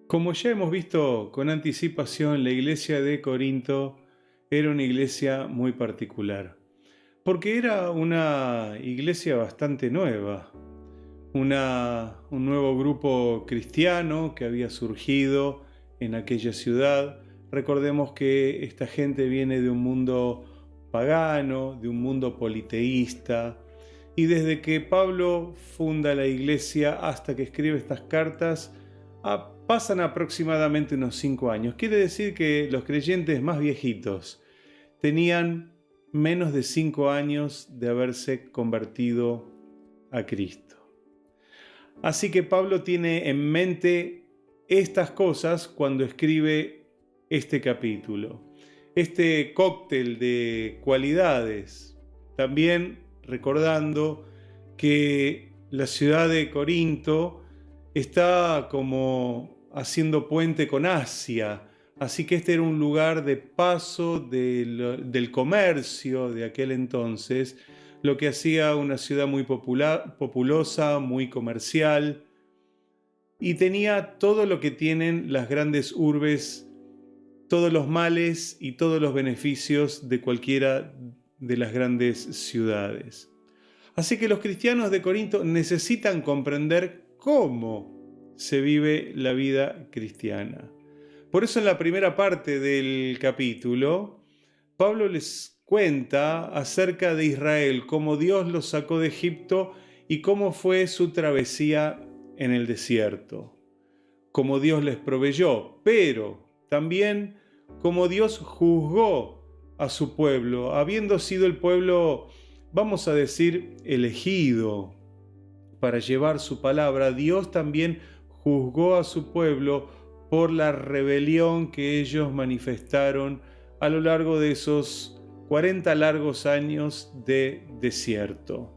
Como ya hemos visto con anticipación, la iglesia de Corinto era una iglesia muy particular, porque era una iglesia bastante nueva, un nuevo grupo cristiano que había surgido en aquella ciudad. Recordemos que esta gente viene de un mundo pagano, de un mundo politeísta, y desde que Pablo funda la iglesia hasta que escribe estas cartas, pasan aproximadamente unos 5 años. Quiere decir que los creyentes más viejitos tenían menos de 5 años de haberse convertido a Cristo. Así que Pablo tiene en mente estas cosas cuando escribe este capítulo, este cóctel de cualidades, también recordando que la ciudad de Corinto está como haciendo puente con Asia, así que este era un lugar de paso del comercio de aquel entonces, lo que hacía una ciudad muy populosa, muy comercial, y tenía todo lo que tienen las grandes urbes, todos los males y todos los beneficios de cualquiera de las grandes ciudades. Así que los cristianos de Corinto necesitan comprender cómo se vive la vida cristiana. Por eso en la primera parte del capítulo, Pablo les cuenta acerca de Israel, cómo Dios los sacó de Egipto y cómo fue su travesía en el desierto, cómo Dios les proveyó, pero también cómo Dios juzgó a su pueblo, habiendo sido el pueblo, vamos a decir, elegido para llevar su palabra. Dios también juzgó a su pueblo por la rebelión que ellos manifestaron a lo largo de esos 40 largos años de desierto.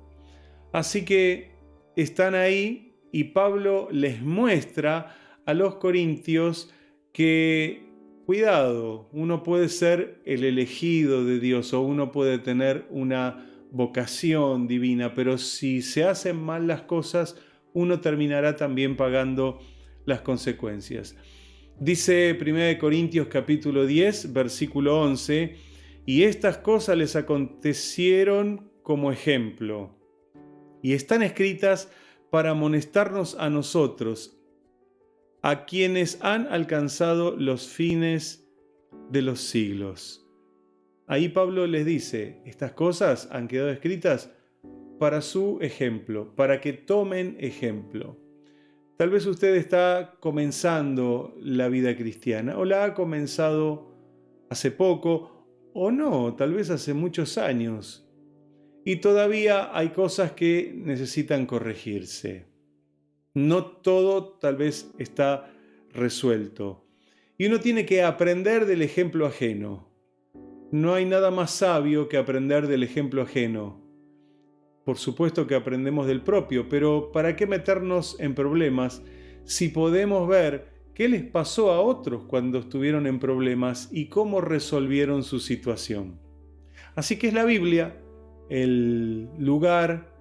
Así que están ahí y Pablo les muestra a los corintios que, cuidado, uno puede ser el elegido de Dios o uno puede tener una vocación divina, pero si se hacen mal las cosas, uno terminará también pagando las consecuencias. Dice 1 Corintios capítulo 10, versículo 11, y estas cosas les acontecieron como ejemplo, y están escritas para amonestarnos a nosotros, a quienes han alcanzado los fines de los siglos. Ahí Pablo les dice, estas cosas han quedado escritas para su ejemplo, para que tomen ejemplo. Tal vez usted está comenzando la vida cristiana o la ha comenzado hace poco o no, tal vez hace muchos años. Y todavía hay cosas que necesitan corregirse. No todo tal vez está resuelto. Y uno tiene que aprender del ejemplo ajeno. No hay nada más sabio que aprender del ejemplo ajeno. Por supuesto que aprendemos del propio, pero ¿para qué meternos en problemas si podemos ver qué les pasó a otros cuando estuvieron en problemas y cómo resolvieron su situación? Así que es la Biblia el lugar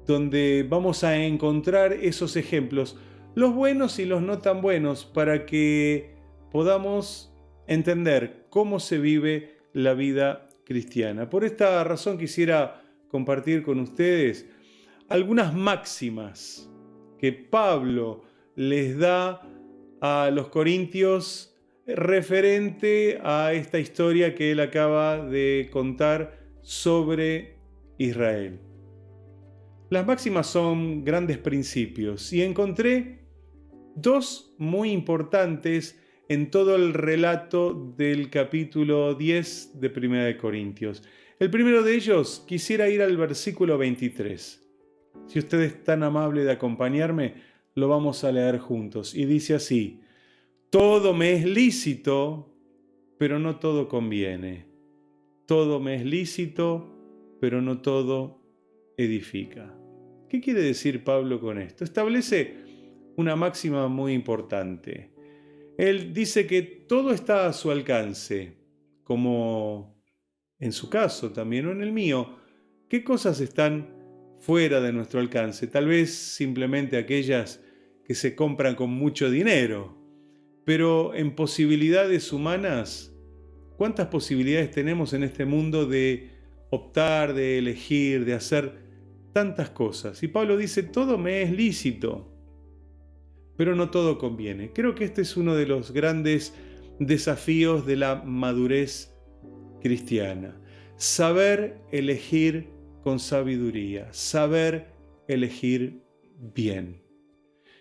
donde vamos a encontrar esos ejemplos, los buenos y los no tan buenos, para que podamos entender cómo se vive la vida cristiana. Por esta razón quisiera compartir con ustedes algunas máximas que Pablo les da a los corintios referente a esta historia que él acaba de contar sobre Israel. Las máximas son grandes principios y encontré dos muy importantes en todo el relato del capítulo 10 de 1 de Corintios. El primero de ellos, quisiera ir al versículo 23. Si usted es tan amable de acompañarme, lo vamos a leer juntos. Y dice así: todo me es lícito, pero no todo conviene. Todo me es lícito, pero no todo edifica. ¿Qué quiere decir Pablo con esto? Establece una máxima muy importante. Él dice que todo está a su alcance, como en su caso también o en el mío. ¿Qué cosas están fuera de nuestro alcance? Tal vez simplemente aquellas que se compran con mucho dinero. Pero en posibilidades humanas, ¿cuántas posibilidades tenemos en este mundo de optar, de elegir, de hacer tantas cosas? Y Pablo dice, todo me es lícito, pero no todo conviene. Creo que este es uno de los grandes desafíos de la madurez cristiana. Saber elegir con sabiduría, saber elegir bien.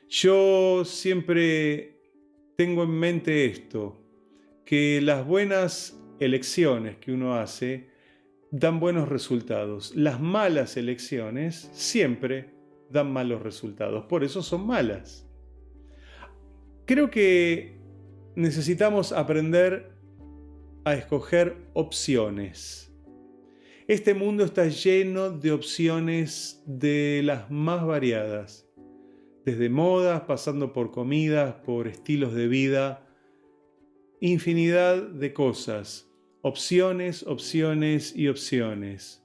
Yo siempre tengo en mente esto, que las buenas elecciones que uno hace dan buenos resultados. Las malas elecciones siempre dan malos resultados, por eso son malas. Creo que necesitamos aprender a escoger opciones. Este mundo está lleno de opciones de las más variadas, desde modas, pasando por comidas, por estilos de vida, infinidad de cosas, opciones, opciones y opciones.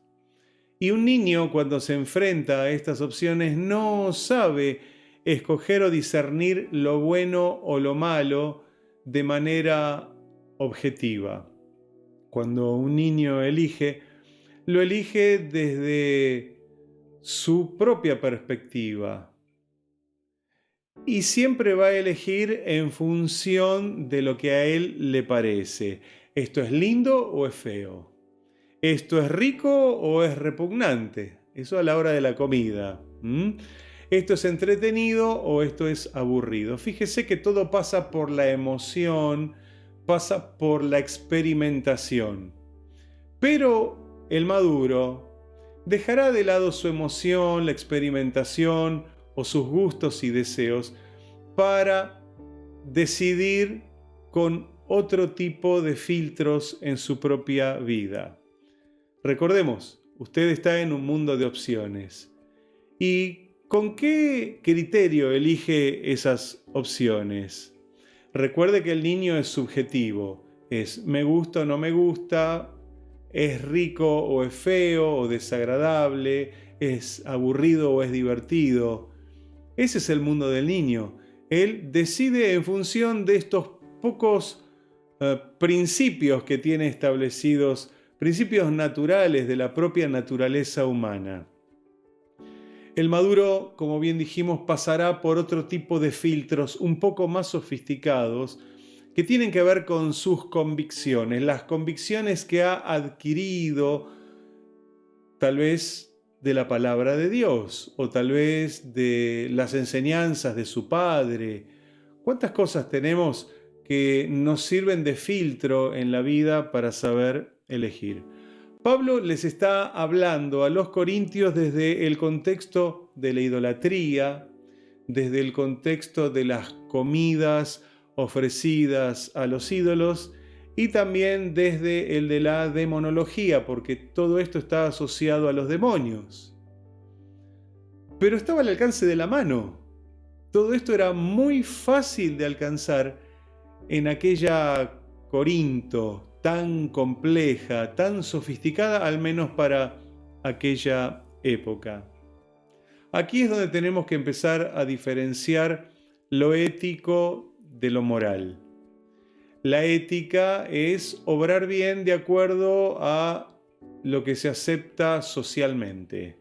Y un niño cuando se enfrenta a estas opciones no sabe escoger o discernir lo bueno o lo malo de manera objetiva. Cuando un niño elige, lo elige desde su propia perspectiva. Y siempre va a elegir en función de lo que a él le parece. ¿Esto es lindo o es feo? ¿Esto es rico o es repugnante? Eso a la hora de la comida. ¿Esto es entretenido o esto es aburrido? Fíjese que todo pasa por la emoción, pasa por la experimentación. Pero el maduro dejará de lado su emoción, la experimentación o sus gustos y deseos para decidir con otro tipo de filtros en su propia vida. Recordemos, usted está en un mundo de opciones. ¿Y con qué criterio elige esas opciones? Recuerde que el niño es subjetivo. Es me gusta o no me gusta, es rico o es feo o desagradable, es aburrido o es divertido. Ese es el mundo del niño. Él decide en función de estos pocos principios que tiene establecidos, principios naturales de la propia naturaleza humana. El maduro, como bien dijimos, pasará por otro tipo de filtros un poco más sofisticados que tienen que ver con sus convicciones, las convicciones que ha adquirido tal vez de la palabra de Dios o tal vez de las enseñanzas de su padre. ¿Cuántas cosas tenemos que nos sirven de filtro en la vida para saber elegir? Pablo les está hablando a los corintios desde el contexto de la idolatría, desde el contexto de las comidas ofrecidas a los ídolos y también desde el de la demonología, porque todo esto está asociado a los demonios. Pero estaba al alcance de la mano. Todo esto era muy fácil de alcanzar en aquella Corinto tan compleja, tan sofisticada, al menos para aquella época. Aquí es donde tenemos que empezar a diferenciar lo ético de lo moral. La ética es obrar bien de acuerdo a lo que se acepta socialmente.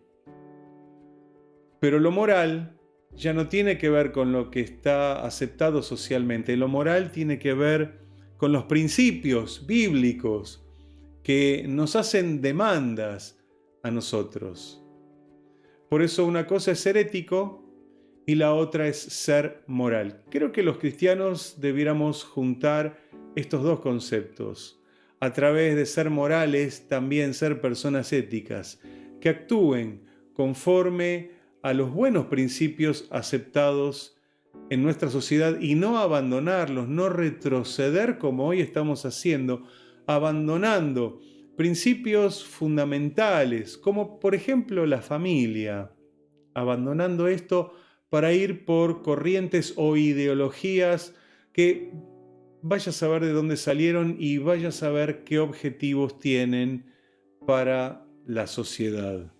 Pero lo moral ya no tiene que ver con lo que está aceptado socialmente. Lo moral tiene que ver con los principios bíblicos que nos hacen demandas a nosotros. Por eso una cosa es ser ético y la otra es ser moral. Creo que los cristianos debiéramos juntar estos dos conceptos. A través de ser morales, también ser personas éticas, que actúen conforme a los buenos principios aceptados en nuestra sociedad y no abandonarlos, no retroceder como hoy estamos haciendo, abandonando principios fundamentales, como por ejemplo la familia, abandonando esto para ir por corrientes o ideologías que vaya a saber de dónde salieron y vaya a saber qué objetivos tienen para la sociedad.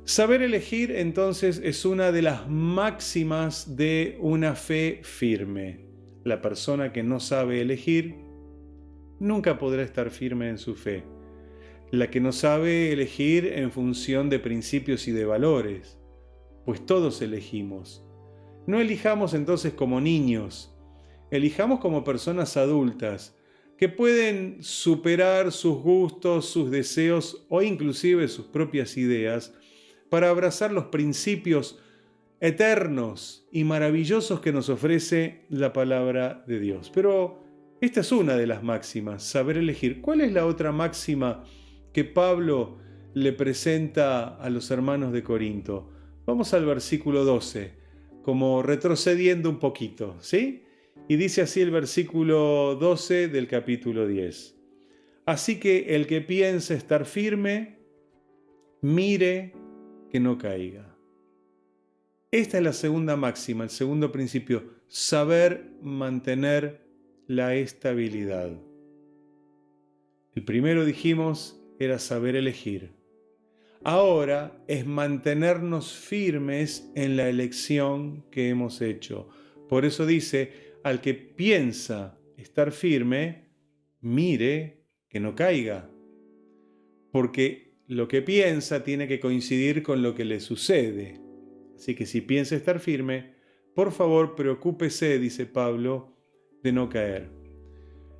Saber elegir entonces es una de las máximas de una fe firme. la persona que no sabe elegir, nunca podrá estar firme en su fe. La que no sabe elegir en función de principios y de valores, pues todos elegimos. No elijamos entonces como niños, elijamos como personas adultas, que pueden superar sus gustos, sus deseos o inclusive sus propias ideas para abrazar los principios eternos y maravillosos que nos ofrece la palabra de Dios. Pero esta es una de las máximas, saber elegir. ¿Cuál es la otra máxima que Pablo le presenta a los hermanos de Corinto? Vamos al versículo 12, como retrocediendo un poquito, ¿sí? Y dice así el versículo 12 del capítulo 10. Así que el que piensa estar firme, mire que no caiga. Esta es la segunda máxima, el segundo principio, saber mantener la estabilidad. El primero, dijimos, era saber elegir. Ahora es mantenernos firmes en la elección que hemos hecho. Por eso dice, al que piensa estar firme, mire que no caiga. Porque lo que piensa tiene que coincidir con lo que le sucede. Así que si piensa estar firme, por favor preocúpese, dice Pablo, de no caer.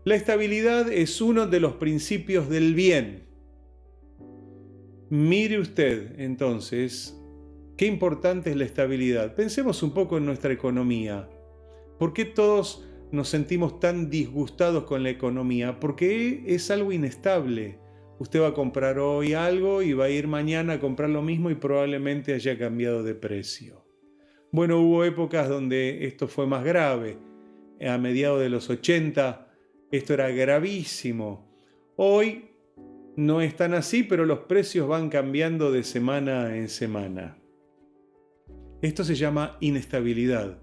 La estabilidad es uno de los principios del bien. Mire usted, entonces, qué importante es la estabilidad. Pensemos un poco en nuestra economía. ¿Por qué todos nos sentimos tan disgustados con la economía? Porque es algo inestable. Usted va a comprar hoy algo y va a ir mañana a comprar lo mismo y probablemente haya cambiado de precio. Bueno, hubo épocas donde esto fue más grave. A mediados de los 80 esto era gravísimo. Hoy no es tan así, pero los precios van cambiando de semana en semana. Esto se llama inestabilidad.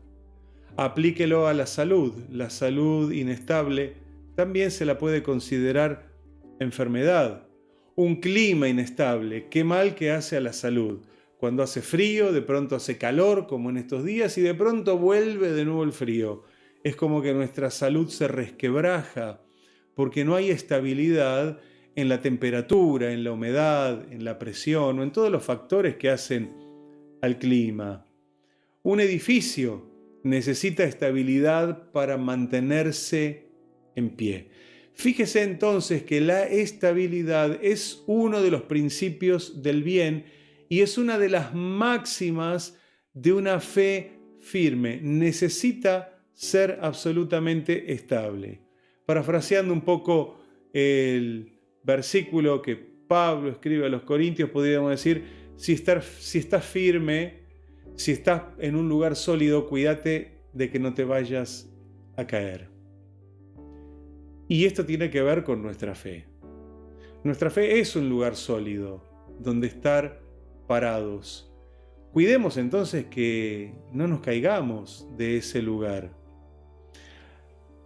Aplíquelo a la salud. La salud inestable también se la puede considerar enfermedad. Un clima inestable, qué mal que hace a la salud. Cuando hace frío, de pronto hace calor, como en estos días, y de pronto vuelve de nuevo el frío. Es como que nuestra salud se resquebraja, porque no hay estabilidad en la temperatura, en la humedad, en la presión o en todos los factores que hacen al clima. Un edificio necesita estabilidad para mantenerse en pie. Fíjese entonces que la estabilidad es uno de los principios del bien y es una de las máximas de una fe firme. Necesita ser absolutamente estable. Parafraseando un poco el versículo que Pablo escribe a los Corintios, podríamos decir, si estás firme, si estás en un lugar sólido, cuídate de que no te vayas a caer. Y esto tiene que ver con nuestra fe. Nuestra fe es un lugar sólido donde estar parados. Cuidemos entonces que no nos caigamos de ese lugar.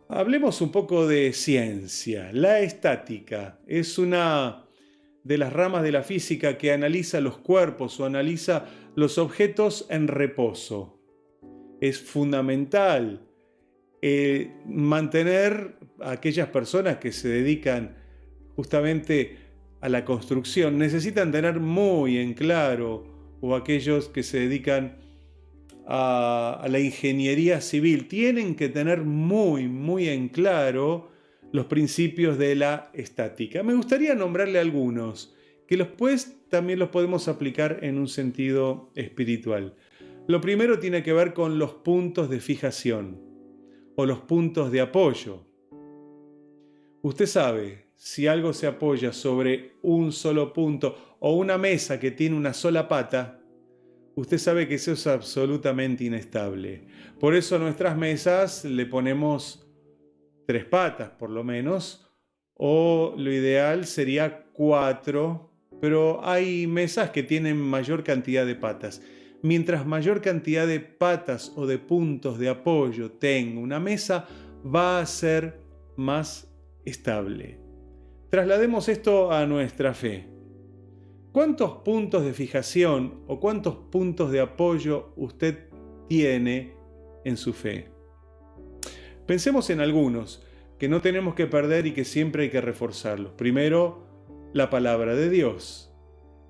Hablemos un poco de ciencia. La estática es una de las ramas de la física que analiza los cuerpos o analiza los objetos en reposo. Es fundamental mantener a aquellas personas que se dedican justamente a la construcción, necesitan tener muy en claro, o aquellos que se dedican a la ingeniería civil, tienen que tener muy en claro los principios de la estática. Me gustaría nombrarle algunos, que después también los podemos aplicar en un sentido espiritual. Lo primero tiene que ver con los puntos de fijación o los puntos de apoyo. Usted sabe, si algo se apoya sobre un solo punto o una mesa que tiene una sola pata, usted sabe que eso es absolutamente inestable. Por eso a nuestras mesas le ponemos 3 patas por lo menos, o lo ideal sería 4, pero hay mesas que tienen mayor cantidad de patas. Mientras mayor cantidad de patas o de puntos de apoyo tenga una mesa, va a ser más estable. Traslademos esto a nuestra fe. ¿Cuántos puntos de fijación o cuántos puntos de apoyo usted tiene en su fe? Pensemos en algunos que no tenemos que perder y que siempre hay que reforzarlos. Primero, la palabra de Dios.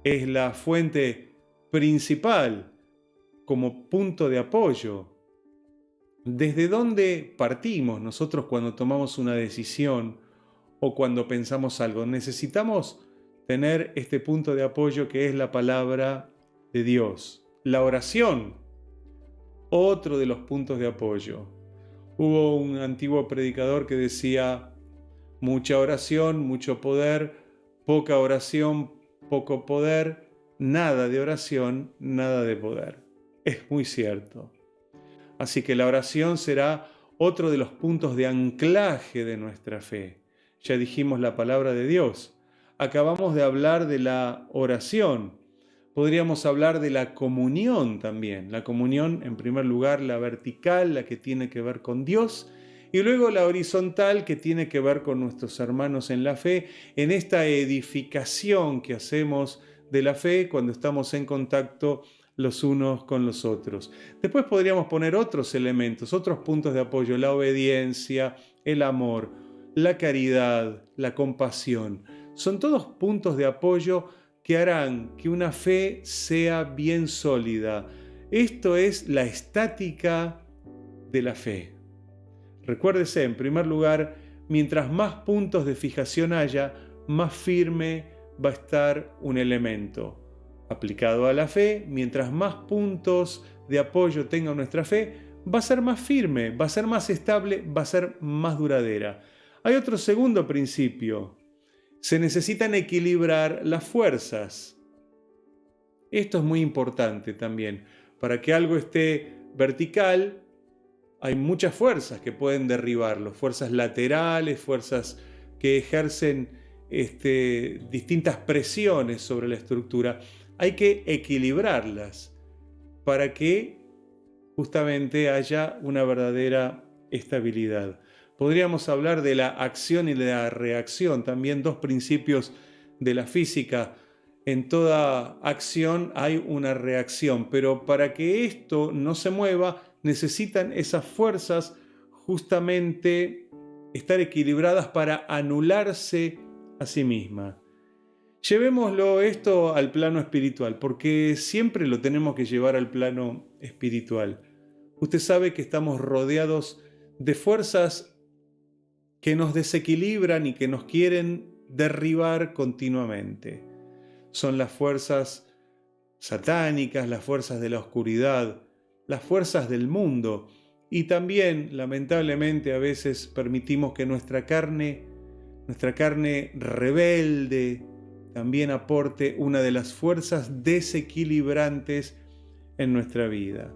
Es la fuente principal como punto de apoyo. ¿Desde dónde partimos nosotros cuando tomamos una decisión o cuando pensamos algo? Necesitamos tener este punto de apoyo que es la palabra de Dios. La oración, otro de los puntos de apoyo. Hubo un antiguo predicador que decía: mucha oración, mucho poder; poca oración, poco poder; nada de oración, nada de poder. Es muy cierto. Así que la oración será otro de los puntos de anclaje de nuestra fe. Ya dijimos la palabra de Dios. Acabamos de hablar de la oración. Podríamos hablar de la comunión también. La comunión, en primer lugar, la vertical, la que tiene que ver con Dios, y luego la horizontal, que tiene que ver con nuestros hermanos en la fe, en esta edificación que hacemos de la fe cuando estamos en contacto los unos con los otros. Después podríamos poner otros elementos, otros puntos de apoyo: la obediencia, el amor, la caridad, la compasión. Son todos puntos de apoyo que harán que una fe sea bien sólida. Esto es la estática de la fe. Recuérdese, en primer lugar, mientras más puntos de fijación haya, más firme va a estar un elemento. Aplicado a la fe, mientras más puntos de apoyo tenga nuestra fe, va a ser más firme, va a ser más estable, va a ser más duradera. Hay otro segundo principio. Se necesitan equilibrar las fuerzas. Esto es muy importante también. Para que algo esté vertical, hay muchas fuerzas que pueden derribarlo. Fuerzas laterales, fuerzas que ejercen distintas presiones sobre la estructura. Hay que equilibrarlas para que justamente haya una verdadera estabilidad. Podríamos hablar de la acción y de la reacción, también dos principios de la física. En toda acción hay una reacción, pero para que esto no se mueva, necesitan esas fuerzas justamente estar equilibradas para anularse a sí mismas. Llevémoslo esto al plano espiritual, porque siempre lo tenemos que llevar al plano espiritual. Usted sabe que estamos rodeados de fuerzas que nos desequilibran y que nos quieren derribar continuamente. Son las fuerzas satánicas, las fuerzas de la oscuridad, las fuerzas del mundo, y también, lamentablemente, a veces permitimos que nuestra carne rebelde, también aporte una de las fuerzas desequilibrantes en nuestra vida.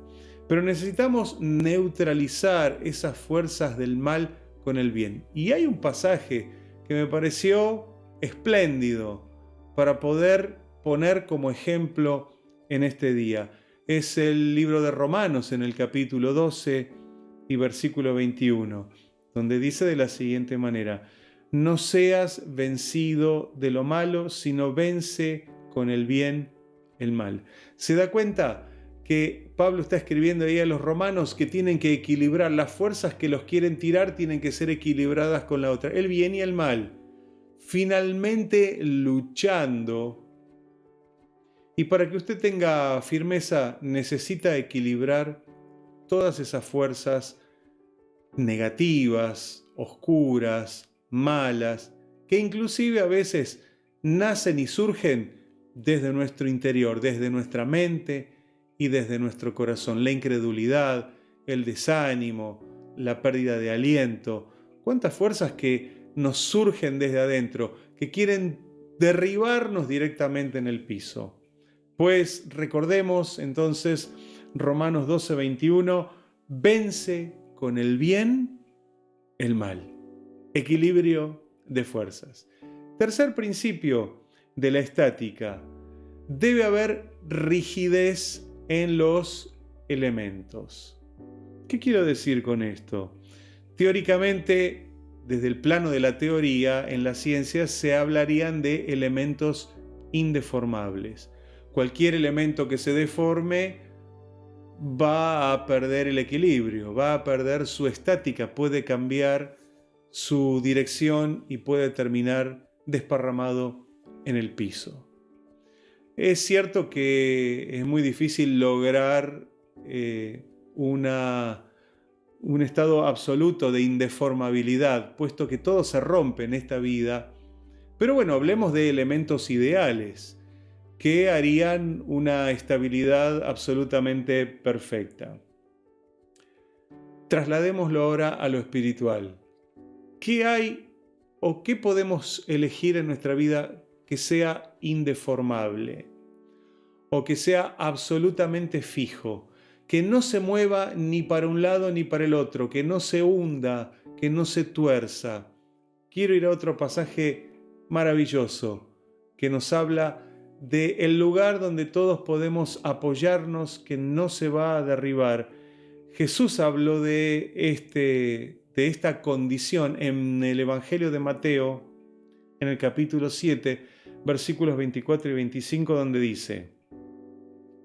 Pero necesitamos neutralizar esas fuerzas del mal con el bien. Y hay un pasaje que me pareció espléndido para poder poner como ejemplo en este día. Es el libro de Romanos, en el capítulo 12 y versículo 21, donde dice de la siguiente manera: no seas vencido de lo malo, sino vence con el bien el mal. ¿Se da cuenta que Pablo está escribiendo ahí a los romanos que tienen que equilibrar las fuerzas que los quieren tirar, tienen que ser equilibradas con la otra, el bien y el mal, finalmente luchando? Y para que usted tenga firmeza, necesita equilibrar todas esas fuerzas negativas, oscuras, malas, que inclusive a veces nacen y surgen desde nuestro interior, desde nuestra mente y desde nuestro corazón. La incredulidad, el desánimo, la pérdida de aliento. ¿Cuántas fuerzas que nos surgen desde adentro, que quieren derribarnos directamente en el piso? Pues recordemos entonces Romanos 12:21, vence con el bien el mal. Equilibrio de fuerzas. Tercer principio de la estática: debe haber rigidez en los elementos. ¿Qué quiero decir con esto? Teóricamente, desde el plano de la teoría, en la ciencia se hablarían de elementos indeformables. Cualquier elemento que se deforme va a perder el equilibrio, va a perder su estática, puede cambiar su dirección y puede terminar desparramado en el piso. Es cierto que es muy difícil lograr un estado absoluto de indeformabilidad, puesto que todo se rompe en esta vida. Pero bueno, hablemos de elementos ideales que harían una estabilidad absolutamente perfecta. Trasladémoslo ahora a lo espiritual. ¿Qué hay o qué podemos elegir en nuestra vida que sea indeformable o que sea absolutamente fijo, que no se mueva ni para un lado ni para el otro, que no se hunda, que no se tuerza? Quiero ir a otro pasaje maravilloso que nos habla del lugar donde todos podemos apoyarnos, que no se va a derribar. Jesús habló de esta condición en el Evangelio de Mateo, en el capítulo 7, versículos 24 y 25, donde dice: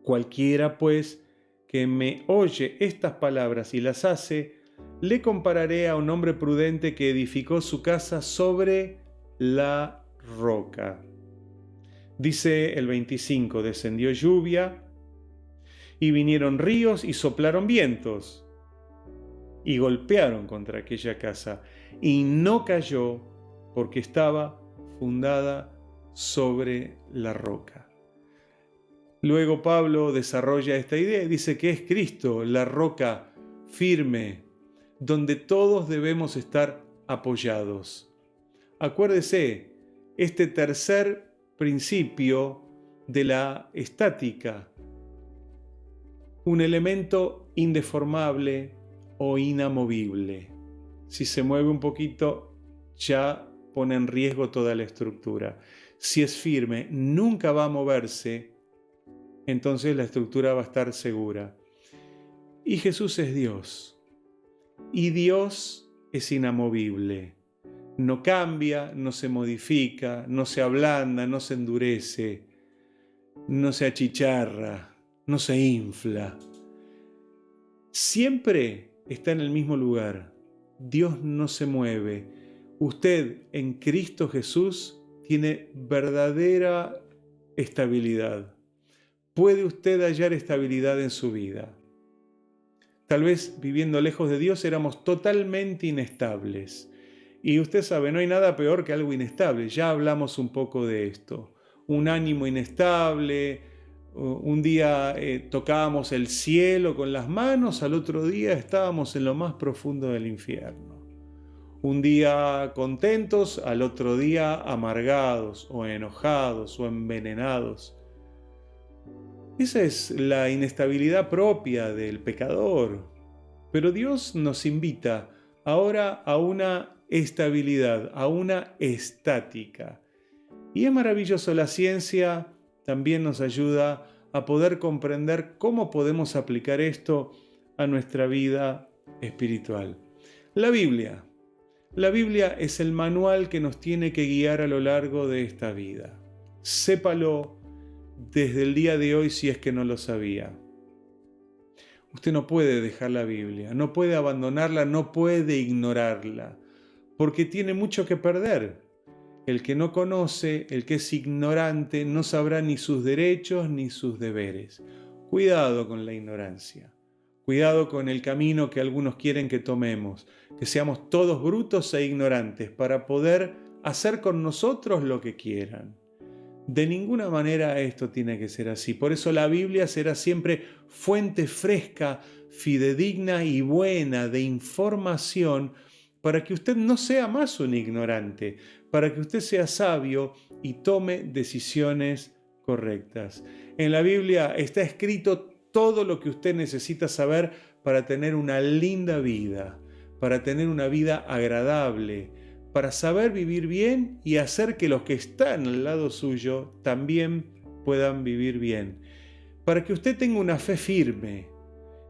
cualquiera, pues, que me oye estas palabras y las hace, le compararé a un hombre prudente que edificó su casa sobre la roca. Dice el 25, descendió lluvia y vinieron ríos y soplaron vientos y golpearon contra aquella casa y no cayó porque estaba fundada sobre la roca. Luego Pablo desarrolla esta idea y dice que es Cristo la roca firme donde todos debemos estar apoyados. Acuérdese, este tercer principio de la estática, un elemento indeformable o inamovible. Si se mueve un poquito, ya pone en riesgo toda la estructura. Si es firme, nunca va a moverse, entonces la estructura va a estar segura. Y Jesús es Dios. Y Dios es inamovible. No cambia, no se modifica, no se ablanda, no se endurece, no se achicharra, no se infla. Siempre está en el mismo lugar. Dios no se mueve. Usted en Cristo Jesús tiene verdadera estabilidad. Puede usted hallar estabilidad en su vida. Tal vez viviendo lejos de Dios éramos totalmente inestables. Y usted sabe, no hay nada peor que algo inestable. Ya hablamos un poco de esto. Un ánimo inestable. Un día tocábamos el cielo con las manos, al otro día estábamos en lo más profundo del infierno. Un día contentos, al otro día amargados o enojados o envenenados. Esa es la inestabilidad propia del pecador. Pero Dios nos invita ahora a una estabilidad, a una estática. Y es maravilloso, la ciencia también nos ayuda a poder comprender cómo podemos aplicar esto a nuestra vida espiritual. La Biblia es el manual que nos tiene que guiar a lo largo de esta vida. Sépalo desde el día de hoy si es que no lo sabía. Usted no puede dejar la Biblia, no puede abandonarla, no puede ignorarla, porque tiene mucho que perder. El que no conoce, el que es ignorante, no sabrá ni sus derechos ni sus deberes. Cuidado con la ignorancia. Cuidado con el camino que algunos quieren que tomemos, que seamos todos brutos e ignorantes para poder hacer con nosotros lo que quieran. De ninguna manera esto tiene que ser así. Por eso la Biblia será siempre fuente fresca, fidedigna y buena de información para que usted no sea más un ignorante, para que usted sea sabio y tome decisiones correctas. En la Biblia está escrito todo lo que usted necesita saber para tener una linda vida, para tener una vida agradable, para saber vivir bien y hacer que los que están al lado suyo también puedan vivir bien. Para que usted tenga una fe firme,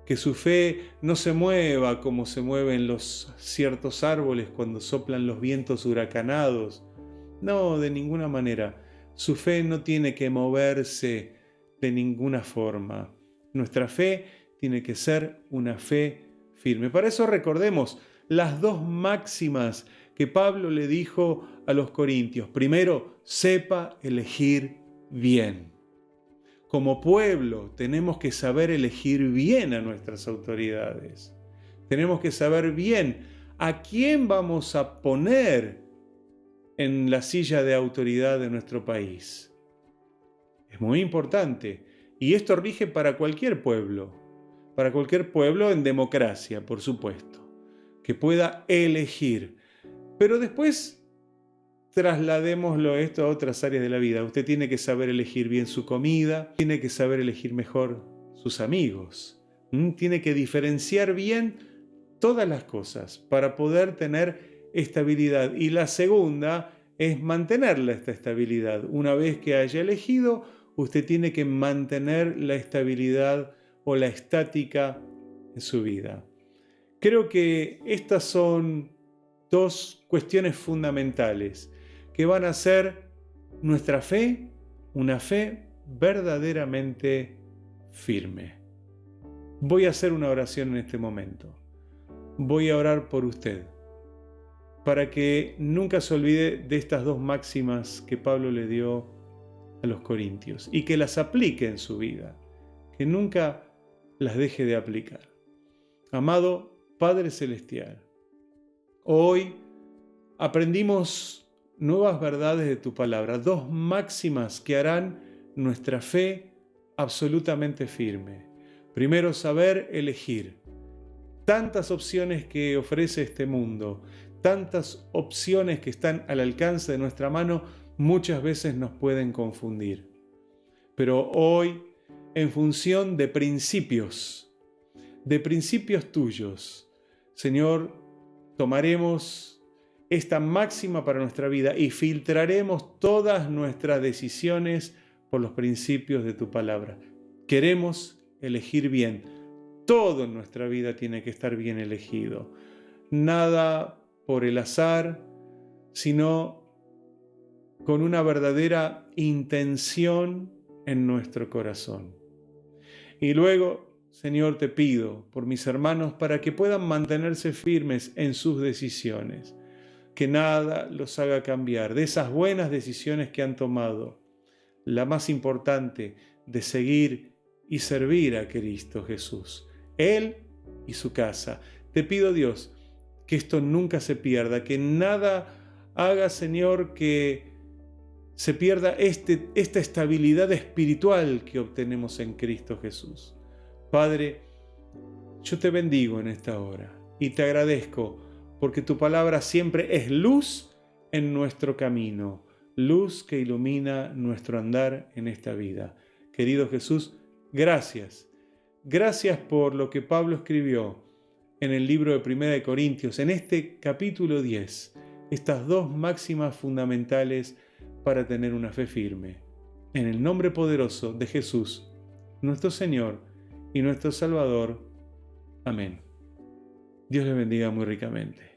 que su fe no se mueva como se mueven los ciertos árboles cuando soplan los vientos huracanados. No, de ninguna manera. Su fe no tiene que moverse de ninguna forma. Nuestra fe tiene que ser una fe firme. Para eso recordemos las dos máximas que Pablo le dijo a los corintios. Primero, sepa elegir bien. Como pueblo tenemos que saber elegir bien a nuestras autoridades. Tenemos que saber bien a quién vamos a poner en la silla de autoridad de nuestro país. Es muy importante. Y esto rige para cualquier pueblo en democracia, por supuesto, que pueda elegir. Pero después trasladémoslo esto a otras áreas de la vida. Usted tiene que saber elegir bien su comida, tiene que saber elegir mejor sus amigos, tiene que diferenciar bien todas las cosas para poder tener estabilidad. Y la segunda es mantener esta estabilidad. Una vez que haya elegido, usted tiene que mantener la estabilidad o la estática en su vida. Creo que estas son dos cuestiones fundamentales que van a hacer nuestra fe una fe verdaderamente firme. Voy a hacer una oración en este momento. Voy a orar por usted para que nunca se olvide de estas dos máximas que Pablo le dio a los corintios y que las aplique en su vida, que nunca las deje de aplicar. Amado Padre Celestial, hoy aprendimos nuevas verdades de tu palabra, dos máximas que harán nuestra fe absolutamente firme. Primero, saber elegir. Tantas opciones que ofrece este mundo, tantas opciones que están al alcance de nuestra mano, muchas veces nos pueden confundir. Pero hoy, en función de principios tuyos, Señor, tomaremos esta máxima para nuestra vida y filtraremos todas nuestras decisiones por los principios de tu palabra. Queremos elegir bien. Todo en nuestra vida tiene que estar bien elegido. Nada por el azar, sino con una verdadera intención en nuestro corazón. Y luego, Señor, te pido por mis hermanos para que puedan mantenerse firmes en sus decisiones. Que nada los haga cambiar de esas buenas decisiones que han tomado. La más importante, de seguir y servir a Cristo Jesús, Él y su casa. Te pido, Dios, que esto nunca se pierda, que nada haga, Señor, que se pierda esta estabilidad espiritual que obtenemos en Cristo Jesús. Padre, yo te bendigo en esta hora y te agradezco porque tu palabra siempre es luz en nuestro camino, luz que ilumina nuestro andar en esta vida. Querido Jesús, gracias. Gracias por lo que Pablo escribió en el libro de 1 Corintios, en este capítulo 10, estas dos máximas fundamentales para tener una fe firme. En el nombre poderoso de Jesús, nuestro Señor y nuestro Salvador. Amén. Dios les bendiga muy ricamente.